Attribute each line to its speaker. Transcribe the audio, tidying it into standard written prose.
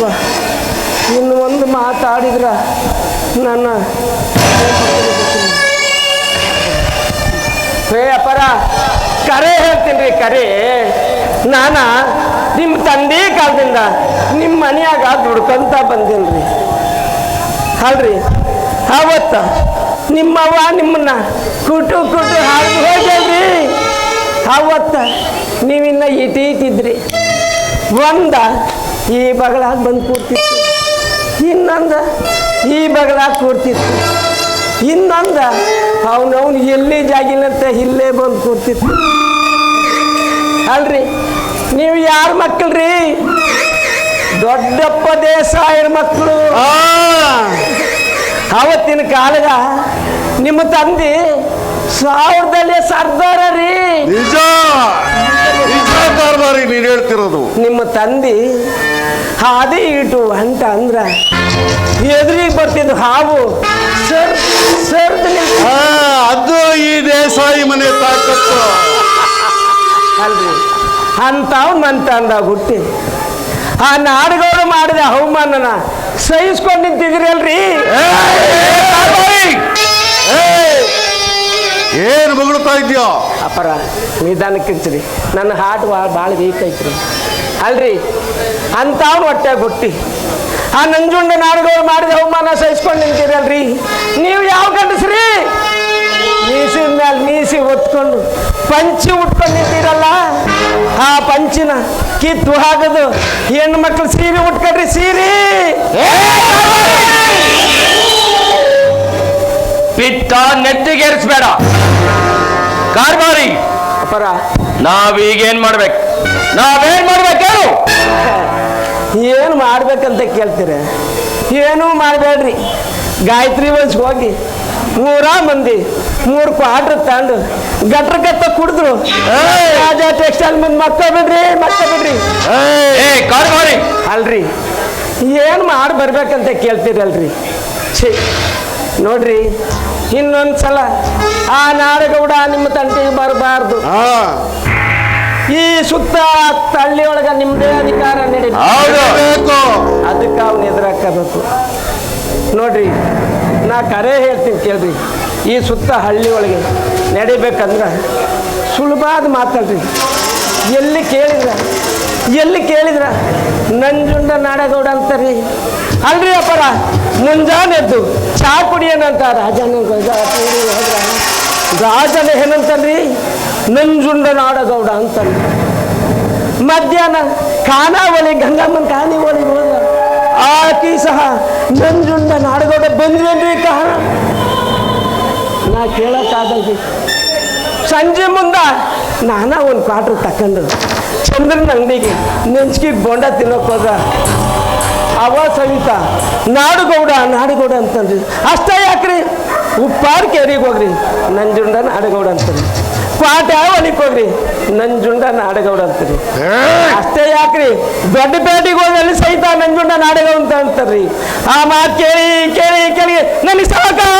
Speaker 1: ಬಾ. ಇನ್ನು ಒಂದು ಮಾತಾಡಿದ್ರ ನನ್ನ ಅಪ್ಪರ ಕರೆ ಹೇಳ್ತೀನಿ ರೀ. ಕರೆ ನಿಮ್ಮ ತಂದೆ ಕಾಲದಿಂದ ನಿಮ್ಮ ಮನೆಯಾಗ ದುಡ್ಕೊಂತ ಬಂದೀನಿ ರೀ. ಅಲ್ರಿ ಅವತ್ತ ನಿಮ್ಮವ್ವ ನಿಮ್ಮನ್ನ ಕುಟು ಹಾಡು ಹೋಗ್ಯಾಳ್ರಿ. ಅವತ್ತ ನೀವಿನ್ನ ಇಟ್ಟಿದ್ರಿ. ಈ ಬಗಳಾಗ ಬಂದು ಕೂರ್ತಿತ್ತು, ಇನ್ನೊಂದು ಈ ಬಗಳಾಗ ಕೂರ್ತಿತ್ತು, ಇನ್ನೊಂದು ಅವನವನು ಎಲ್ಲಿ ಜಾಗಿನಂತ ಇಲ್ಲೇ ಬಂದು ಕೂರ್ತಿತ್ತು. ಅಲ್ರಿ ನೀವು ಯಾರ ಮಕ್ಕಳ್ರಿ? ದೊಡ್ಡಪ್ಪ ದೇಸಾಯರ ಮಕ್ಕಳು. ಅವತ್ತಿನ ಕಾಲಗ ನಿಮ್ಮ ತಂದೆ 1000 ಸರ್ದಾರ ರೀ.
Speaker 2: ನಿಜ ನೀನು ಹೇಳ್ತಿರೋದು.
Speaker 1: ನಿಮ್ಮ ತಂದೆ ಹಾದಿ ಇಟ್ಟು ಅಂಟ ಅಂದ್ರ ಎದುರಿಗೆ ಬರ್ತಿದ್ದು ಹಾವು
Speaker 2: ಅದು ಈ ದೇಸಾಯಿ ಮನೆ ತಾಕತ್ತು
Speaker 1: ಅಲ್ರಿ. ಅಂತವನ್ ಮಂತ ಅಂದಾಗ ಹುಟ್ಟಿ ಆ ನಾಡುಗಳು ಮಾಡಿದ ಅವಮಾನನ ಸಹಿಸ್ಕೊಂಡು ನಿಂತಿದ್ರಿ ಅಲ್ರಿ.
Speaker 2: ಏನು ಬಗಳ್ತಾ ಇದೆಯೋ?
Speaker 1: ಅಪ್ಪರ ನಿಧಾನಕ್ಕಿರ್ತೀರಿ, ನನ್ನ ಹಾರ್ಟ್ ಭಾಳ ವೀಕ್ ಐತ್ರಿ. ಅಲ್ರಿ ಅಂತವನ್ ಹೊಟ್ಟೆ ಹುಟ್ಟಿ ಆ ನಂಜುಂಡ ನಾಡುಗಳು ಮಾಡಿದ ಅವಮಾನ ಸಹಿಸ್ಕೊಂಡು ನಿಂತಿರಲ್ರಿ. ನೀವು ಯಾವ ಗಂಡಸ್ರಿ? ಮೀಸಿನ ಮೇಲೆ ಮೀಸಿ ಹೊತ್ಕೊಂಡು ಪಂಚಿ ಉಟ್ಕೊಂಡು ನಿಂತಿರಲ್ಲ. ಆ ಪಂಚಿನ ಕಿತ್ತು ಹಾಕದು ಹೆಣ್ಣು ಮಕ್ಕಳು ಸೀರೆ ಉಟ್ಕೊಡ್ರಿ. ಸೀರೆ
Speaker 3: ಪಿತ್ತ ನೆತ್ತಿಗೇರಿಸ್ಬೇಡ ಕಾರ್ಬಾರಿ.
Speaker 1: ಅಪ್ಪರ
Speaker 3: ನಾವೀಗೇನ್ ಮಾಡ್ಬೇಕು? ಹೇಳು.
Speaker 1: ಏನು ಮಾಡ್ಬೇಕಂತ ಕೇಳ್ತೀರ? ಏನೂ ಮಾಡಬೇಡ್ರಿ. ಗಾಯತ್ರಿ ವಂಶ ಹೋಗಿ 3 ಮಂದಿ 3 ಕ್ವಾರ್ಟರ್ ತಗೊಂಡು ಗಟ್ರಗತ್ತ ಕುಡಿದ್ರು. ರಾಜ ಟೆಕ್ಸ್ಟೈಲ್ ಮುಂದೆ ಮಕ್ಕ ಬಿಡ್ರಿ. ಅಲ್ರಿ ಏನು ಮಾಡಿ ಬರ್ಬೇಕಂತ ಕೇಳ್ತೀರಲ್ರಿ. ನೋಡ್ರಿ ಇನ್ನೊಂದ್ಸಲ ಆ ನಾಡಗೌಡ ನಿಮ್ಮ ತಂಟೆಗೆ ಬರಬಾರ್ದು. ಈ ಸುತ್ತ ಹಳ್ಳಿಯೊಳಗ ನಿಮ್ದೇ ಅಧಿಕಾರ ನಡೀಬೇಕು. ಅದಕ್ಕೆ ಅವ್ನ ಎದುರಾಕಬೇಕು. ನೋಡ್ರಿ ನಾ ಕರೆ ಹೇಳ್ತೀನಿ ಕೇಳ್ರಿ. ಈ ಸುತ್ತ ಹಳ್ಳಿ ಒಳಗೆ ನಡಿಬೇಕಂದ್ರೆ ಸುಲಭಾದ ಮಾತಲ್ರಿ. ಎಲ್ಲಿ ಕೇಳಿದ್ರ ನಂಜುಂಡ ನಾಡಗೌಡ ಅಂತಾರ್ರಿ. ಅಲ್ರಿ ಅಪ್ಪರ ಮುಂಜಾನೆ ಎದ್ದು ಚಾ ಕುಡಿಯೋಣಂತ ರಾಜನ ಏನಂತಲ್ರಿ? ನಂಜುಂಡ ನಾಡಗೌಡ ಅಂತಾನೆ. ಮಧ್ಯಾಹ್ನ ಖಾನಾವಳಿ ಗಂಗಮ್ಮನ ಖಾನಿ ಒಳಗೆ ಹೋದ ಆಕಿ ಸಹ ನಂಜುಂಡ ನಾಡಗೌಡ ಬಂದ್ರೇನ್ರಿ ಕಾರಣ ನಾ ಕೇಳಕ್ಕಾಗಲ್ರಿ. ಸಂಜೆ ಮುಂದ ಒಂದು ಕ್ವಾರ್ಟರ್ ತಕೊಂಡು ಚಂದ್ರನ ಅಂಗಡಿಗೆ ನೆಂಚ್ಕಿಗೆ ಬೋಂಡ ತಿನ್ನೋಕೆ ಹೋದ. ಅವ ಸವಿತ ನಾಡಗೌಡ ಅಂತಂದ್ರಿ. ಅಷ್ಟೇ ಯಾಕ್ರಿ? ಉಪ್ಪಾರು ಕೇರಿಗೆ ಹೋಗ್ರಿ ನಂಜುಂಡ ನಾಡಗೌಡ ಅಂತಾರೆ. ಕ್ವಾಟ ಹೊಲಿಕ್ ಹೋಗ್ರಿ ನಂಜುಂಡ ನಾಡಗೌಡ ಅಂತೀರಿ. ಅಷ್ಟೇ ಯಾಕ್ರಿ? ದೊಡ್ಡ ಪೇಟೆಗೆ ಹೋದಲ್ಲಿ ಸಹಿತ ನಂಜುಂಡ ನಾಡಗೌಡ ಅಂತ ಅಂತಾರ್ರಿ. ಆ ಮಾತು ಕೇಳಿ ನನಗೆ ಸಾಕಾಗ್ಬಿಟ್ಟದ್ರಿ.